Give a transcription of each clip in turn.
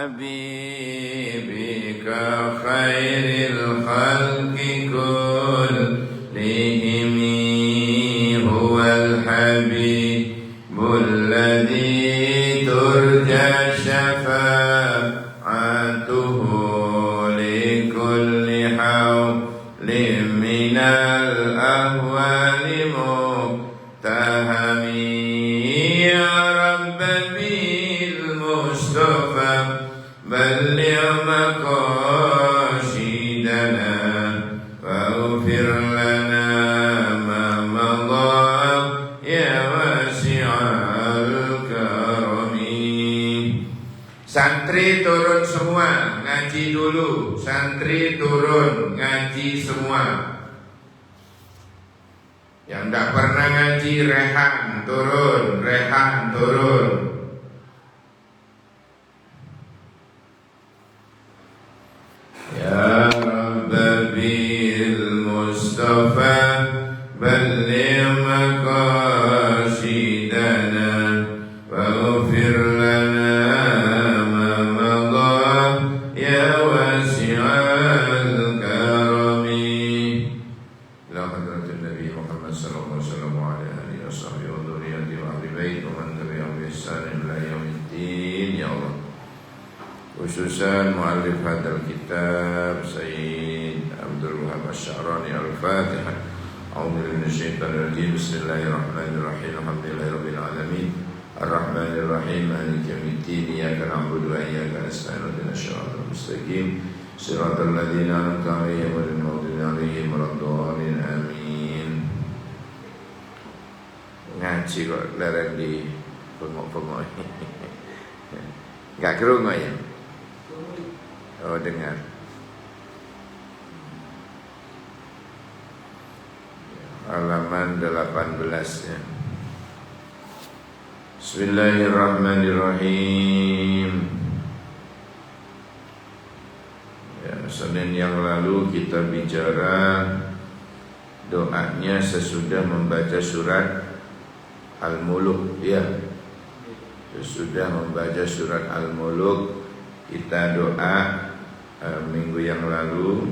حبيبك خير الخلق كلهم هو الحبيب الذي ترجى شفاعته لكل حول من الأهوال مقتحم يا رب بالمصطفى بلغ مقاصدنا واغفر لنا ما مضى يا واسع الكرم. Santri turun semua, ngaji dulu. Santri turun, ngaji semua. Yang tidak pernah ngaji rehan turun, rehan turun. Ya Rabbi bil Mustafa balligh maqasidana waghfir lana ma madha ya wasi'al karami. La hadratin Nabi Muhammad sallallahu alaihi wasallam wa ala alihi washabbihi wa dhurriyyatihi wa ahli bait wa man tabi'ahum bi ihsan ila yaumiddin. Ya Allah, khususan muallif hadal kitab Sayyid Abdul Wahab Asy-Sya'rani. Al-Fatihah. A'udzu billahi minasyaitonir rajim. Bismillahirrahmanirrahim. Alhamdulillahirabbil alamin. Ar-Rahmanir-Rahim. Maliki yaumiddin. Iyyaka na'budu wa iyyaka nasta'in. Ihdinas siratal mustaqim. Siratal ladzina an'amta 'alaihim ghairil maghdubi 'alaihim waladdallin. Amin. Ngaji kok larang di bengok-bengok. Enggak kerungu ya? Oh, dengar. Halaman 18 ya. Bismillahirrahmanirrahim. Ya, Senin yang lalu kita bicara doanya sesudah membaca surat Al-Mulk ya. Sesudah membaca surat Al-Mulk kita doa minggu yang lalu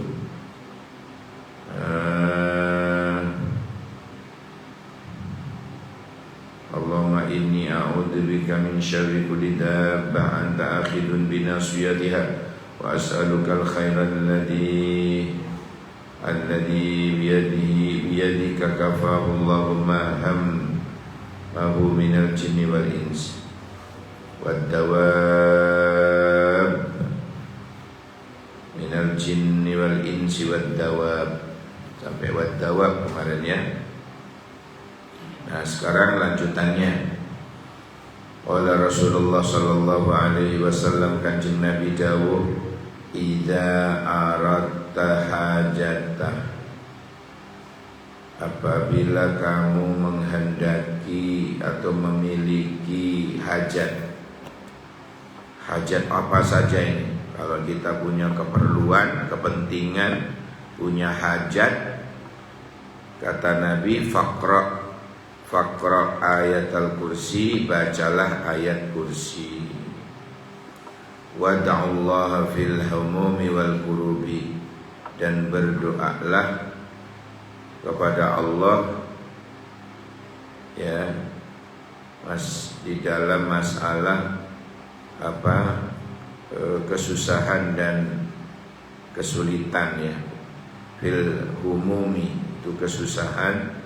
Allahumma inni a'udzubika min syarri kulli dabbah anta akhidun bi nasiyatiha wa as'aluka al-khairal alladhi biyadika kafahu Allahumma hammahu minal jinni wal insi wad-dawab minal jinni wal insi wad-dawab sampai wad-dawab kemarin ya. Nah, sekarang lanjutannya. Oleh Rasulullah sallallahu alaihi wasallam, Kanjeng Nabi dawuh, "Idza aradta hajatah." Apabila kamu menghendaki atau memiliki hajat. Hajat apa saja ini? Kalau kita punya keperluan, kepentingan, punya hajat, kata Nabi, faqra ayat al-kursi, bacalah ayat kursi. Wada'ullaha fil humumi wal kurubi, dan berdoalah kepada Allah ya di dalam masalah kesusahan dan kesulitan ya. Fil humumi itu kesusahan,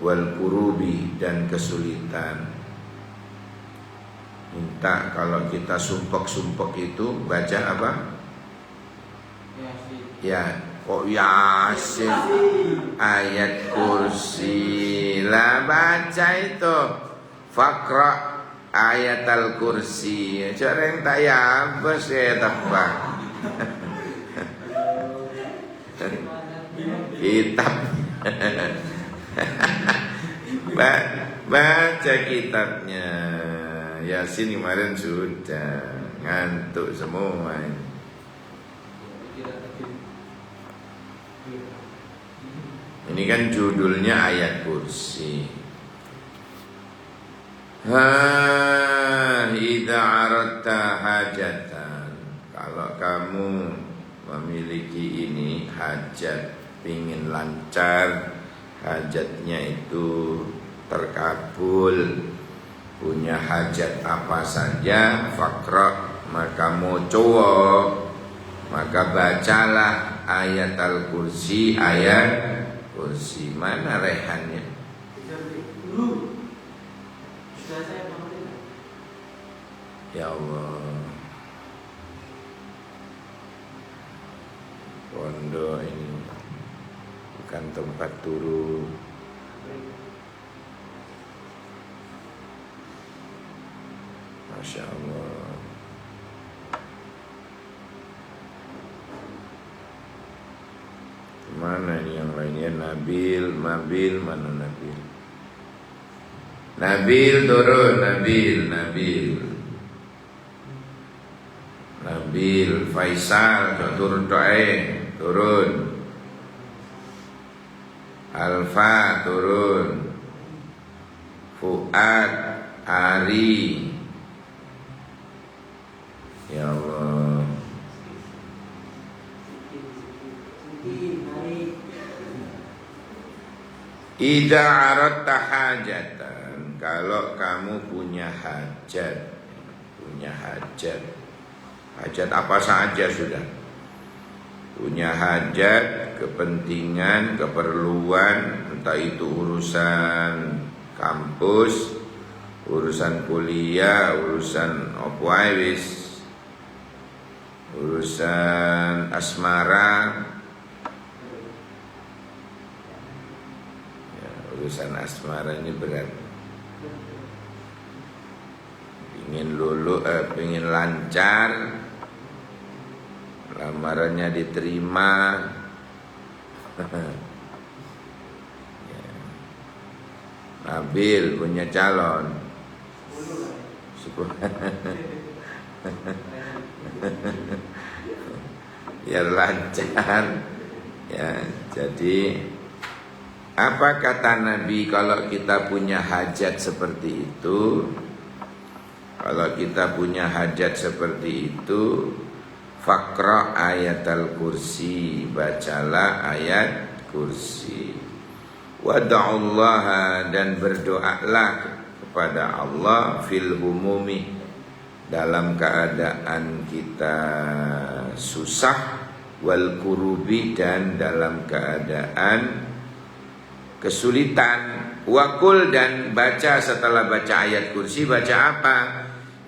wal kurubi dan kesulitan. Minta kalau kita sumpek-sumpek itu baca apa? Yasin. Ya, kok Yasin? Ayat kursi. Lah baca itu. Faqra ayat al-kursi. Cara yang tak ya bos ya tebak. Kitab. Baca kitabnya. Yasin kemarin sudah ngantuk semua. Ini kan judulnya ayat kursi. Idza aradta hajata. kamu memiliki ini hajat, ingin lancar, hajatnya itu terkabul, punya hajat apa saja, faqra, maka mocowo, maka bacalah ayat al-kursi, ayat kursi. Mana rehannya? Ya Allah, pondok ini bukan tempat turun. Masya Allah. Mana ini yang lainnya? Nabil, Mabil, mana Nabil? Nabil turun, Nabil, Faisal turun, turun. Alfa turun, Fuad, Ari. Ya Allah. Idza aradta hajatan, kalau kamu punya hajat, hajat apa saja sudah, punya hajat, kepentingan, keperluan, entah itu urusan kampus, urusan kuliah, urusan opo ae wis, urusan asmara. Urusan asmara ini berat. Ingin ingin lancar, lamarannya diterima. Ya. Nabil punya calon. Biar lancar. Ya, jadi apa kata Nabi kalau kita punya hajat seperti itu? Kalau kita punya hajat seperti itu, faqra ayat al-kursi, bacalah ayat kursi. Wada'ullaha, dan berdoalah kepada Allah fil humumi, dalam keadaan kita susah, wal kurubi, dan dalam keadaan kesulitan. Wakul, dan baca setelah baca ayat kursi, baca apa?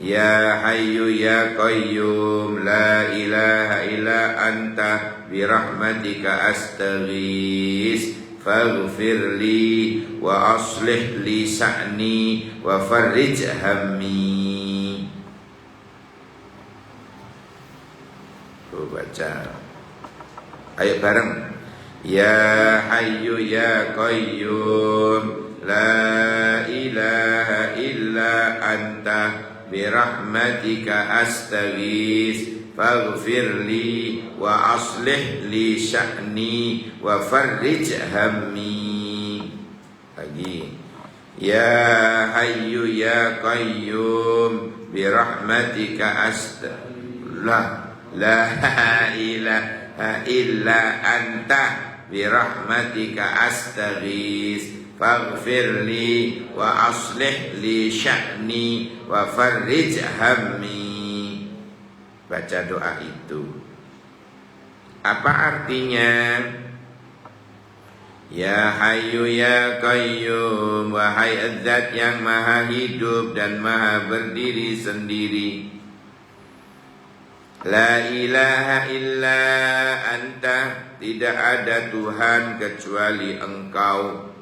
Ya Hayyu Ya Qayyum La ilaha illa anta birahmatika astaghis faghfirli wa aslih li sa'ni wa farrij hammi. Tuh baca. Ayo bareng. Ya Hayyu Ya Qayyum La ilaha illa anta birahmatika astaghis faghfirli wa aslih li sya'ni wa farrij hammi. Lagi. Ya Hayyu Ya Qayyum birahmatika astaghis la ilaha illa anta birahmatika astaghis faghfirli wa aslih li sya'ni wa farrij hammi. Baca doa itu. Apa artinya? Ya Hayyu Ya Qayyum, wahai Zat yang maha hidup dan maha berdiri sendiri, la ilaha illa anta, tidak ada Tuhan kecuali Engkau.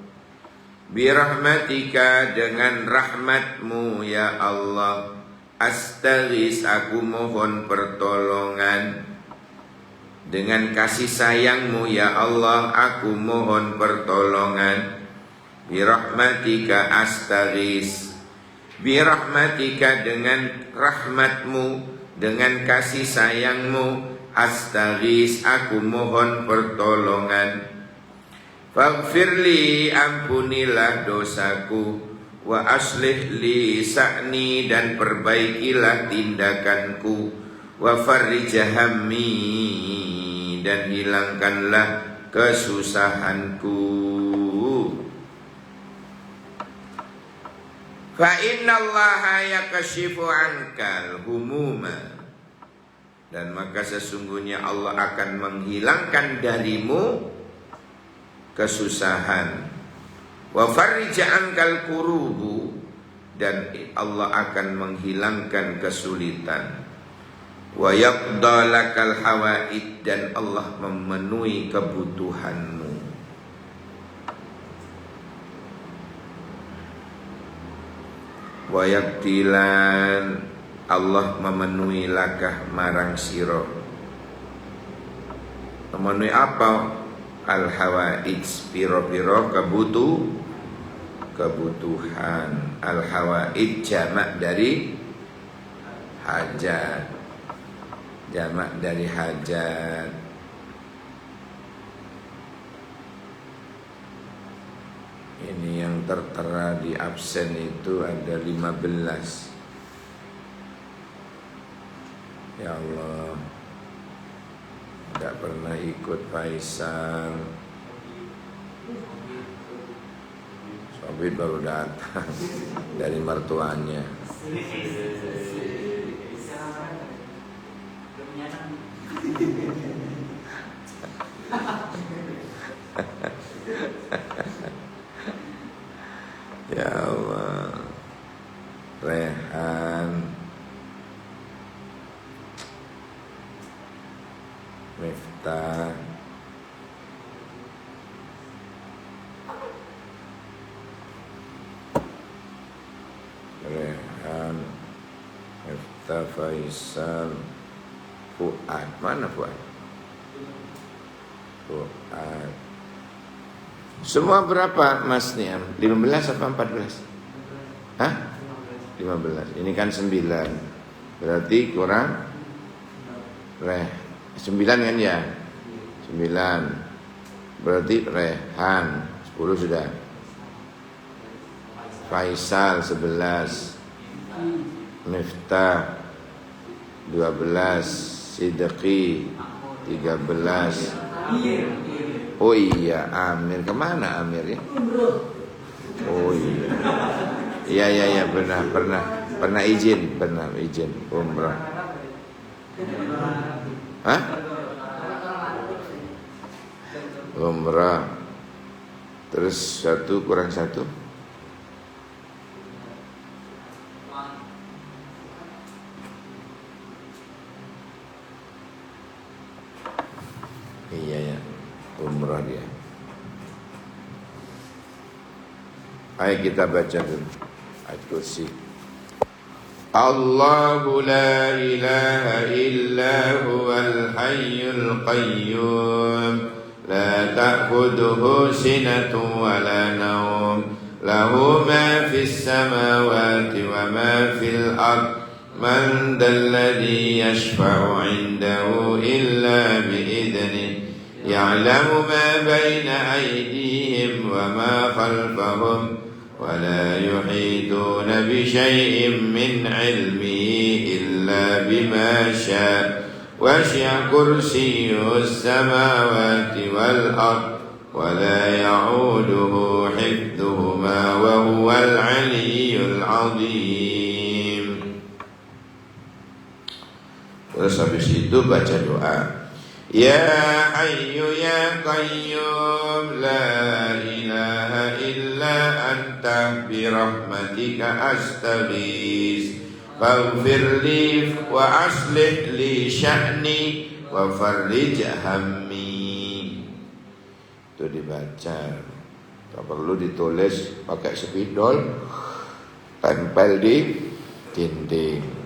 Birahmatika, dengan rahmatmu ya Allah. Astaghis, aku mohon pertolongan. Dengan kasih sayangmu ya Allah, aku mohon pertolongan. Birahmatika astaghis. Birahmatika, dengan rahmatmu, dengan kasih sayangmu, astaghis, aku mohon pertolongan. Faghfirli, ampunilah dosaku, wa aslih li sa'ni, dan perbaikilah tindakanku, wa farrij hammi, dan hilangkanlah kesusahanku. Fa innallaha yakashifu ankal humuma, dan maka sesungguhnya Allah akan menghilangkan darimu kesusahan. Wa farrij ankal kurubu, dan Allah akan menghilangkan kesulitan. Wa yaqdalakal hawaid, dan Allah memenuhi kebutuhanmu. Wa yaqdilan, Allah memenuhi lakah marang siro. Memenuhi apa? Al hawaid, piro-piro kebutuhan. Al hawaid jamak dari hajat, jamak dari hajat. Ini yang tertera di absen itu ada 15. Ya Allah, tidak pernah ikut Faisal. Sobit baru datang dari mertuanya. Ya Allah, Rehan, Miftah, Rehan, Miftah, Faisal, Fuad. Mana Fuad? Fuad. Semua berapa Mas Niam? 15 apa 14? Hah? 15. Ini kan 9. Berarti kurang 9 kan ya? 9. Berarti Rehan 10 sudah. Faisal 11. Miftah 12. Sidqi 13. Oh iya, Amir kemana Amir ya? Oh iya, iya pernah izin umrah. Hah? Umrah. Terus 1 kurang 1. Iya ya, umrah dia. Ayo kita baca dulu ayat kursi. Allahu la ilaha illa huwal hayyul qayyum, la ta'khudhuhu sinatun wa la nawm, lahu ma fis samawati wa ma fil ard, man dalladhi yashfa'u 'indahu illa bi'idhnihi, ya'lamu ma bayna aydihim wa ma khalfahum, wa la yuhituna bi shay'in min 'ilmihi illa bima syaa, wasi'a kursiyyuhu as-samawati wal ard, wa la ya'uduhu hifdhuhuma wa huwal 'aliyyul 'azim. Terus habis itu baca doa. Ya Hayyu Ya Qayyum, la ilaha illa anta, bi rahmatika astaghis, faghfir li wa aslih li sya'ni wa farrij hammi. Itu dibaca. Tak perlu ditulis pakai spidol, tempel di dinding.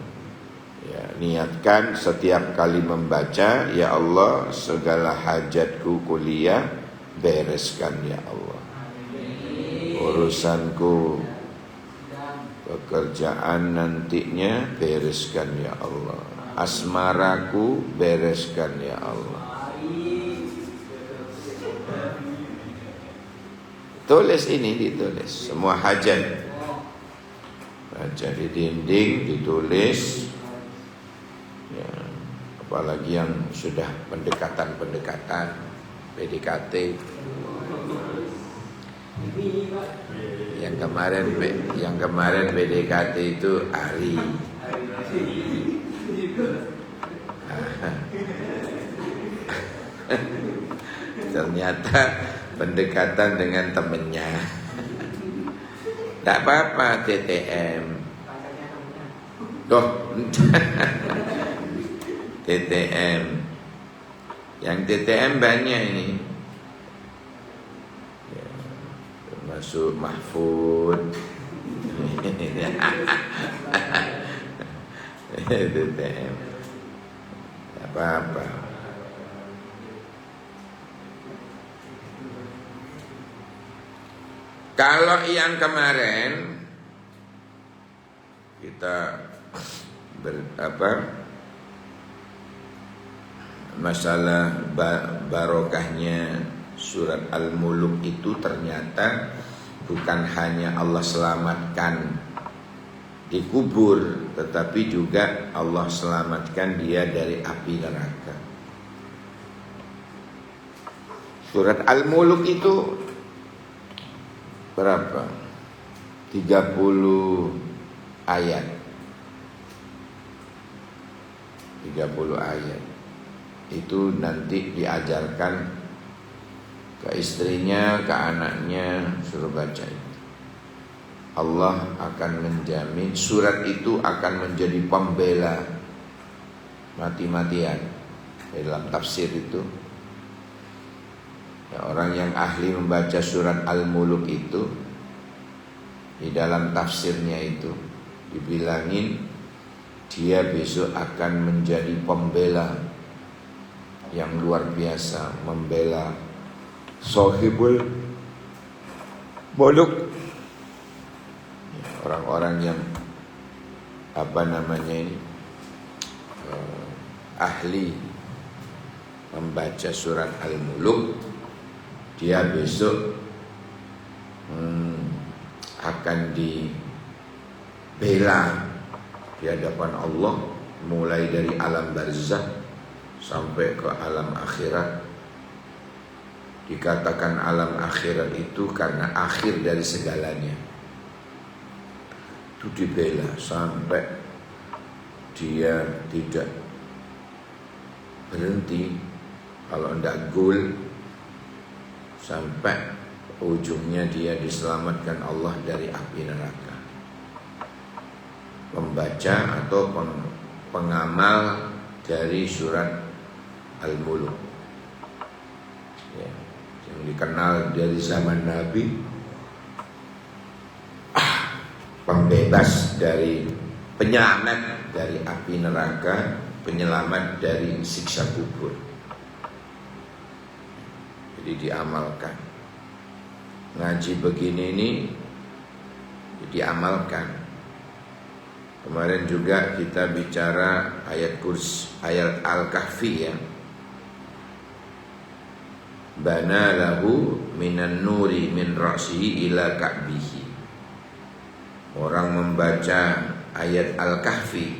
Ya, niatkan setiap kali membaca, ya Allah, segala hajatku kuliah bereskan ya Allah. Urusanku pekerjaan nantinya bereskan ya Allah. Asmaraku bereskan ya Allah. Tulis ini, ditulis semua hajat. Baca di dinding, ditulis. Ya, apalagi yang sudah pendekatan PDKT. Yang kemarin PDKT itu Ari. Ternyata pendekatan dengan temennya. Tak apa-apa, TTM. Doh. TTM. Yang TTM banyak ini. Ya, termasuk Mahfud. TTM. Tak apa-apa. Kalau yang kemarin kita masalah barokahnya surat Al-Muluk itu ternyata bukan hanya Allah selamatkan di kubur, tetapi juga Allah selamatkan dia dari api neraka. Surat Al-Muluk itu berapa? 30 ayat. 30 ayat. Itu nanti diajarkan ke istrinya, ke anaknya, suruh baca itu. Allah akan menjamin surat itu akan menjadi pembela mati-matian. Dalam tafsir itu ya, orang yang ahli membaca surat Al-Muluk itu di dalam tafsirnya itu dibilangin dia besok akan menjadi pembela yang luar biasa, membela Sohibul Muluk, orang-orang yang ahli membaca surat Al-Muluk. Dia besok akan dibela di hadapan Allah, mulai dari alam barzakh sampai ke alam akhirat. Dikatakan alam akhirat itu karena akhir dari segalanya. Itu dibela sampai dia tidak berhenti, kalau tidak goal, sampai ujungnya dia diselamatkan Allah dari api neraka. Pembaca atau pengamal dari surat Al-Muluk ya, yang dikenal dari zaman Nabi, pembebas dari, penyelamat dari api neraka, penyelamat dari siksa kubur. Jadi diamalkan. Ngaji begini ini diamalkan. Kemarin juga kita bicara ayat Al-Kahfi ya. Bana lahu minan nuri min ra'sihi ila ka'bihi. Orang membaca ayat Al-Kahfi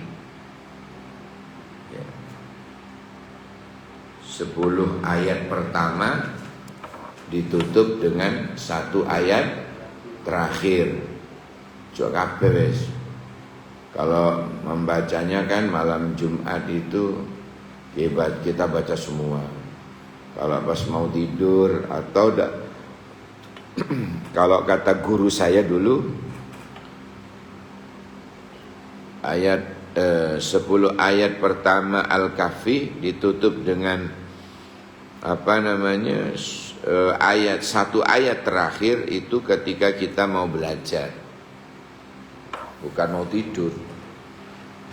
ya, 10 ayat pertama ditutup dengan 1 ayat terakhir. Jok kabeh wis. Kalau membacanya kan malam Jumat itu kita baca semua. Kalau pas mau tidur atau kalau kata guru saya dulu, ayat 10 ayat pertama Al-Kahfi ditutup dengan ayat 1 ayat terakhir itu ketika kita mau belajar, bukan mau tidur.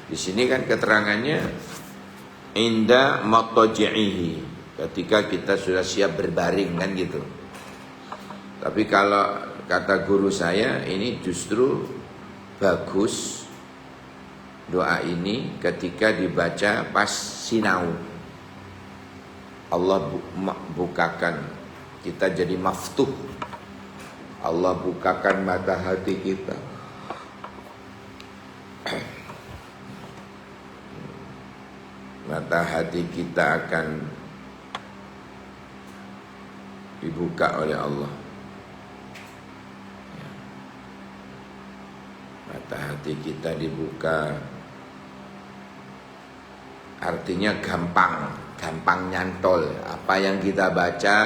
Di sini kan keterangannya inda mataji'ihi, ketika kita sudah siap berbaring kan gitu. Tapi kalau kata guru saya ini justru bagus doa ini ketika dibaca pas sinau. Allah bukakan kita jadi maftuh. Allah bukakan mata hati kita. mata hati kita akan dibuka oleh Allah. Mata hati kita dibuka, artinya gampang nyantol. Apa yang kita baca,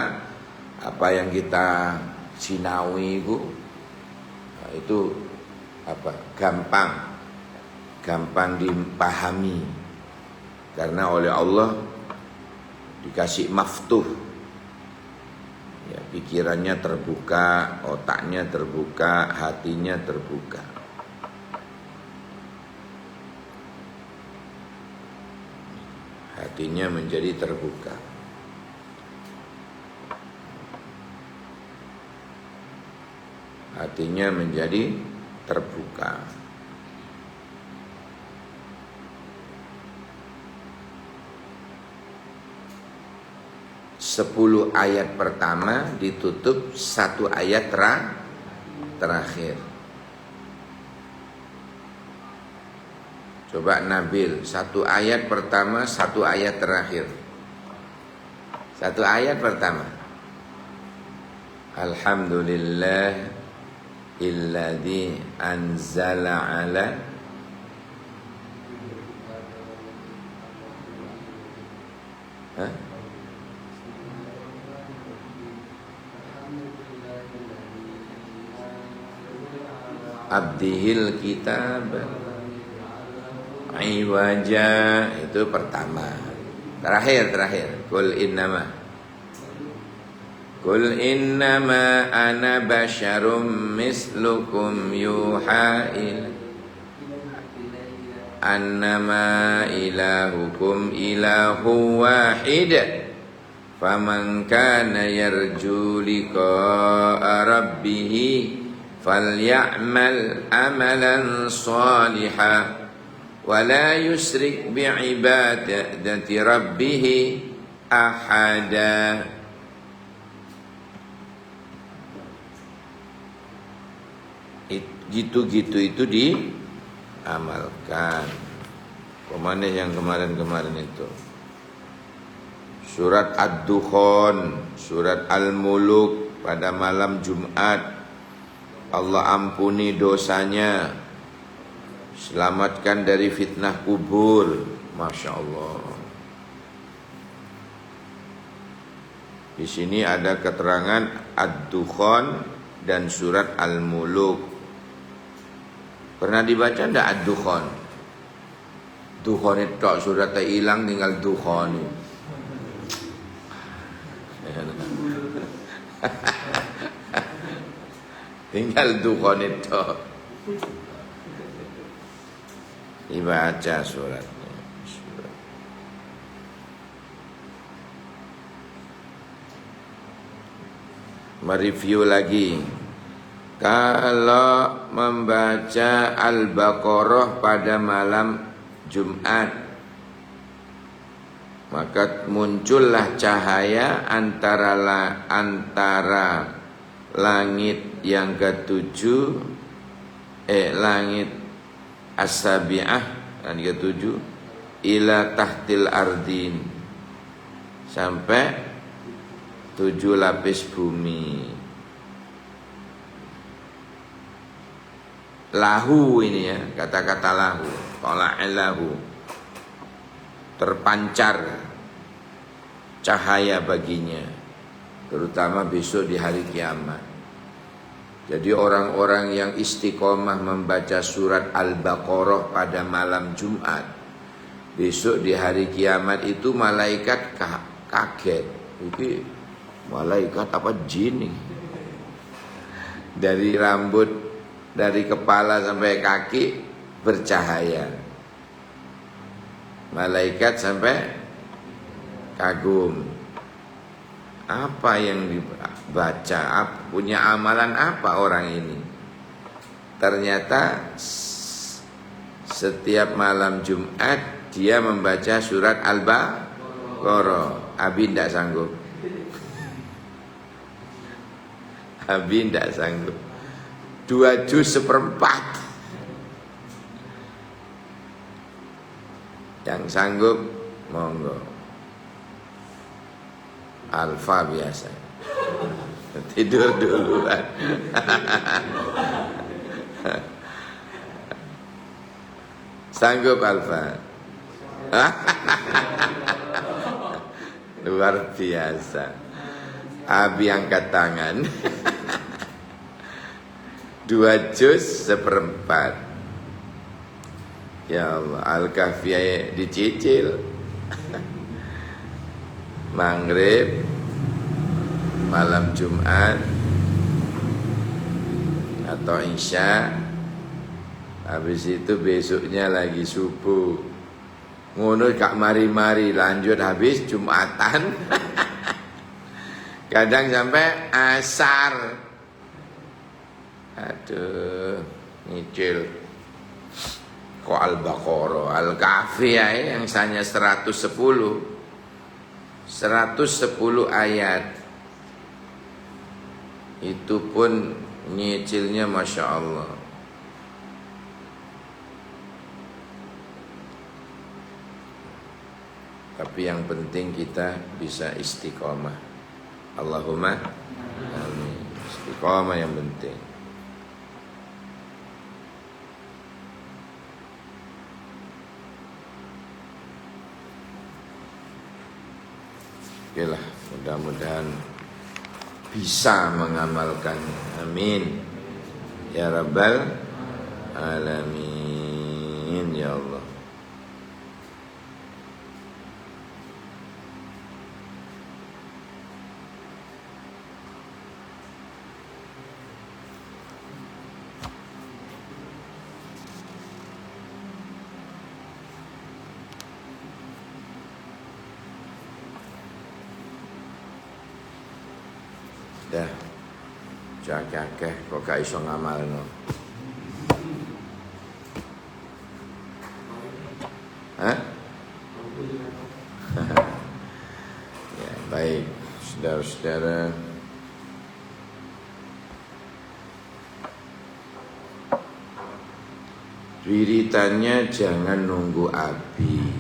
apa yang kita sinawi itu gampang dipahami, karena oleh Allah dikasih maftuh, ya, pikirannya terbuka, otaknya terbuka, hatinya terbuka. Hatinya menjadi terbuka. Hatinya menjadi terbuka. Sepuluh ayat pertama ditutup satu ayat terakhir. Coba Nabil, satu ayat pertama, satu ayat terakhir. Satu ayat pertama. Alhamdulillah illadzi anzala ala abdihil kitab iwaja, itu pertama. Terakhir Qul innama ana basyarum mislukum yuha annama ilahukum ilahu wahid faman kana yarju liqa'a rabbih falyamal amalan shalihan wa la yusyrik bi'ibadati rabbih ahada. Gitu-gitu itu diamalkan. Kemana yang kemarin-kemarin itu? Surat Ad-Dukhan, surat Al-Muluk pada malam Jumat. Allah ampuni dosanya, selamatkan dari fitnah kubur. Masya Allah. Di sini ada keterangan Ad-Dukhan dan surat Al-Muluk. Pernah dibaca ndak Ad-Dukhan? Dukhan itu suratnya hilang, tinggal Dukhan. Tinggal Dukhan itu dibaca suratnya. Mereview lagi. Kalau membaca Al-Baqarah pada malam Jumat, maka muncullah cahaya antara langit yang ketujuh, langit as-sabi'ah dan ketujuh, ila tahtil ardin, sampai 7 lapis bumi. Lahu ini ya, kata-kata lahu, tala'illahu, terpancar cahaya baginya, terutama besok di hari kiamat. Jadi orang-orang yang istiqomah membaca surat Al-Baqarah pada malam Jumat, besok di hari kiamat itu malaikat kaget. Ini malaikat apa jin nih? Dari rambut, dari kepala sampai kaki bercahaya. Malaikat sampai kagum. Apa yang dibaca? Punya amalan apa orang ini? Ternyata setiap malam Jumat dia membaca surat Al-Baqarah. Abi tidak sanggup. Abi tidak sanggup. 2 juz seperempat. Yang sanggup Monggo. Alfa biasa. Tidur duluan. Sanggup Alfa? Luar biasa. Abi angkat tangan. 2 juz 1/4. Ya Allah, Al-Kahfiyah dicicil. Maghrib, malam Jumat atau Isya, habis itu besoknya lagi subuh. Ngono kak mari-mari lanjut habis Jumatan. Kadang sampai asar. Aduh, nyicil. Kok Al-Baqarah, Al-Kahfiyah yang hanya 110 ayat. Itu pun nyicilnya Masya Allah. Tapi yang penting kita bisa istiqomah. Allahumma amin. Istiqomah yang penting. Oke lah, mudah-mudahan bisa mengamalkan. Amin ya Rabbal Alamin ya Allah. Dah, jakakeh kok gak iso ngamalno. Hah? Ya, baik, saudara-saudara. Wiritannya jangan nunggu Abi.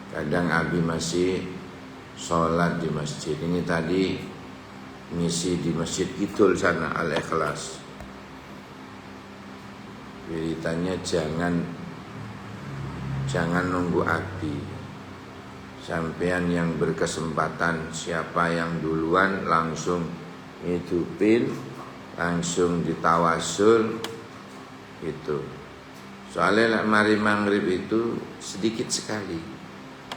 Kadang Abi masih sholat di masjid. Ini tadi ngisi di Masjid Kidul sana Al-Ikhlas. Wiritannya jangan nunggu Abi. Sampean yang berkesempatan, siapa yang duluan langsung ngidupin, langsung ditawasul itu. Soalnya mari maghrib itu sedikit sekali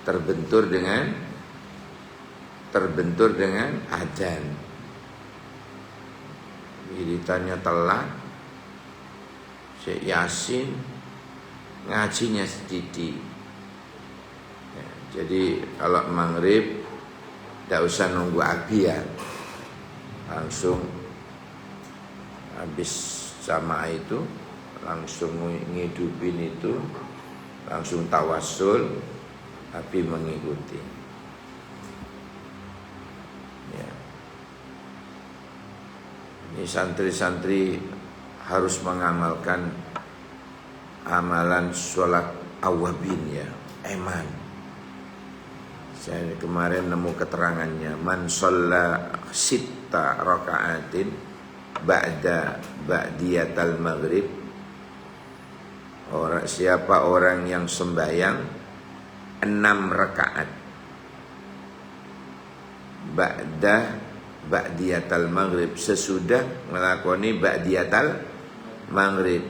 terbentur dengan adzan. Wiritannya telat, Syekh Yasin ngajinya sedikit. Ya, jadi kalau maghrib tidak usah nunggu Abi ya, langsung habis sama itu langsung ngidupin itu, langsung tawasul, Abi mengikuti. Ya. Ini santri-santri harus mengamalkan amalan sholat awabin ya, eman. Saya kemarin nemu keterangannya, man sholla sitta raka'atin ba'diyatal maghrib. Siapa orang yang sembahyang 6 rakaat ba'diyatal maghrib, sesudah melakoni ba'diyatal maghrib,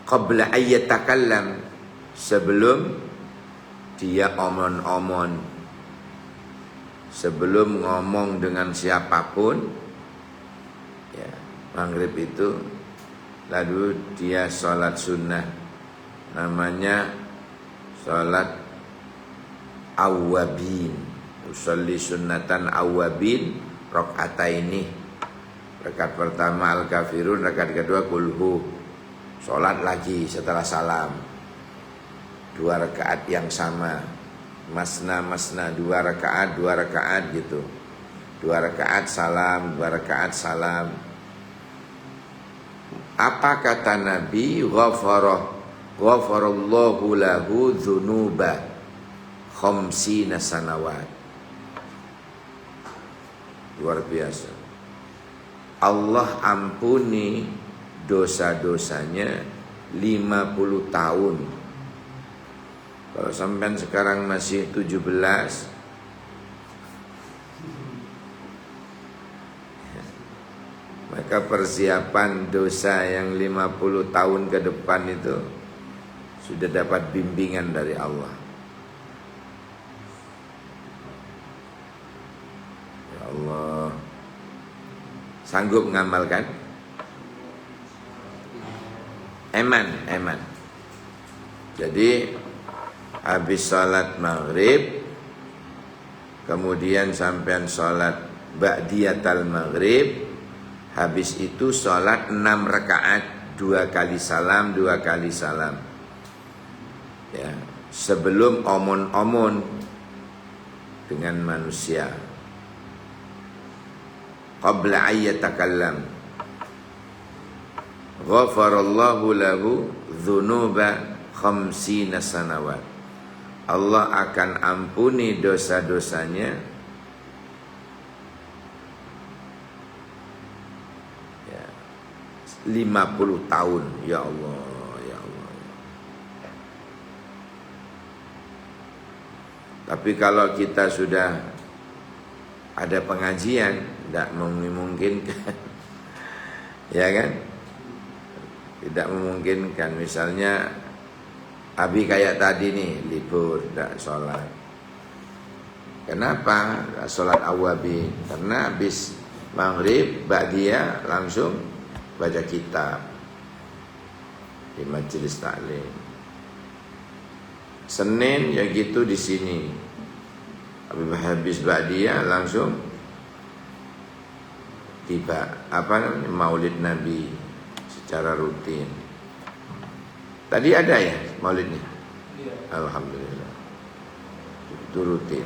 qabla ayyatakallam, sebelum dia omon-omon, sebelum ngomong dengan siapapun ya, maghrib itu, lalu dia sholat sunnah, namanya sholat awwabin. Usolli sunnatan awwabin rakaataini. Rakaat pertama Al-Kafirun, rakaat kedua Kulhu. Sholat lagi setelah salam 2 rakaat yang sama, masna 2 rakaat gitu, 2 rakaat salam, 2 rakaat salam. Apa kata Nabi? Ghafara Ghafarallahu lahu dzunuba khamsina sanawat. Luar biasa. Allah ampuni dosa-dosanya 50 tahun. Kalau sampean sekarang masih 17, maka persiapan dosa yang 50 tahun ke depan itu sudah dapat bimbingan dari Allah. Ya Allah, sanggup mengamalkan? Eman. Jadi habis sholat maghrib, kemudian sampean sholat ba'diyatal maghrib, habis itu sholat 6 rakaat, 2 kali salam, 2 kali salam. Ya, sebelum omon-omon dengan manusia. Qabla ayyatakallam. Ghafarallahu lahu dzunuba khamsina sanawat. Allah akan ampuni dosa-dosanya 50 tahun. Ya Allah, ya Allah. Tapi kalau kita sudah ada pengajian, tidak memungkinkan. Ya kan? Tidak memungkinkan. Misalnya Abi kayak tadi nih, libur, tidak sholat. Kenapa? Tidak sholat awabi. Karena habis maghrib, ba'diyah langsung baca kitab di majelis taklim. Senin ya gitu di sini. Habis ba'diyah langsung tiba Maulid Nabi secara rutin. Tadi ada ya maulidnya? Iya. Alhamdulillah. Itu rutin.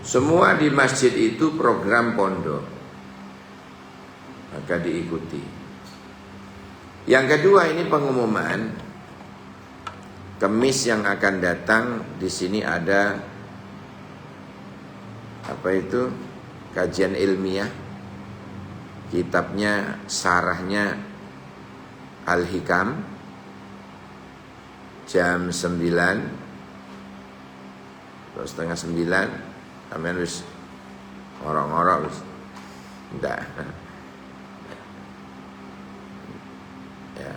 Semua di masjid itu program pondok, maka diikuti. Yang kedua ini pengumuman Kemis yang akan datang. Di sini ada kajian ilmiah, kitabnya sarahnya Al-Hikam, jam 9 atau setengah 9. Sampeyan wis ngorok-ngorok wis ndak. Ya.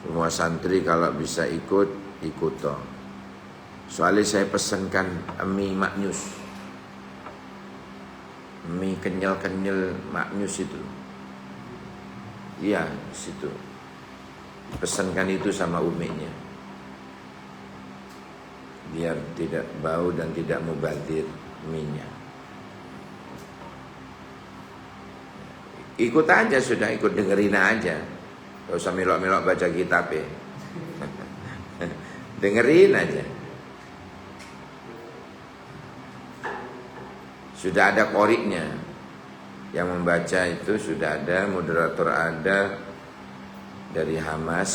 Semua santri kalau bisa ikut toh. Soalnya saya pesankan mie maknyus. Mie kenyal-kenyal maknyus itu. Iya, situ. Pesankan itu sama uminya. Biar tidak bau dan tidak mubazir minyak. Ikut aja sudah, ikut dengerin aja. Gak usah melok-melok baca kitab ya. Dengerin aja. Sudah ada qoriknya. Yang membaca itu sudah ada, moderator ada dari Hamas.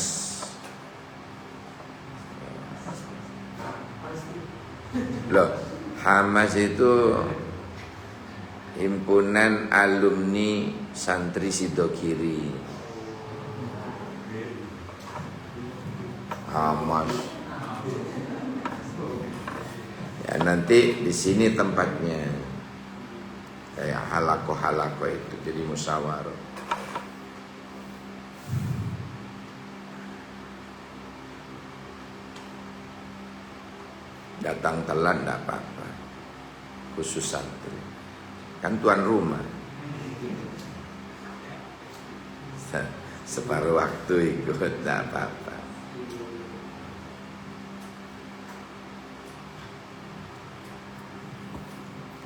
Loh, Hamas itu himpunan alumni santri Sidokiri. Hamas. Ya nanti di sini tempatnya. Kayak halako itu, jadi musyawarah. Datang telat tidak apa-apa, khusus santri. Kan tuan rumah. Separuh waktu ikut tidak apa-apa.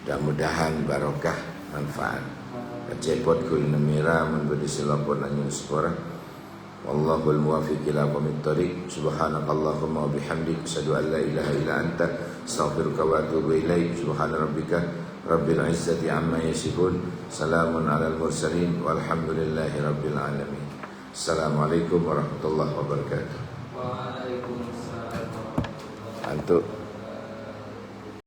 Mudah-mudahan barokah manfaat. Kecepot kul nemira memberi silapun anyun sekorang. Wallahul muwaffiq ila aqwamit thoriq. Subhanakallahumma wa bihamdik asyhadu an la ilaha illa anta astaghfiruka wa atubu ilaik. Subhana rabbika rabbil izzati amma yasifun. Salamun alal mursalin walhamdulillahi rabbil alamin. Assalamualaikum warahmatullahi wabarakatuh. Waalaikumsalam warahmatullahi wabarakatuh. Antuk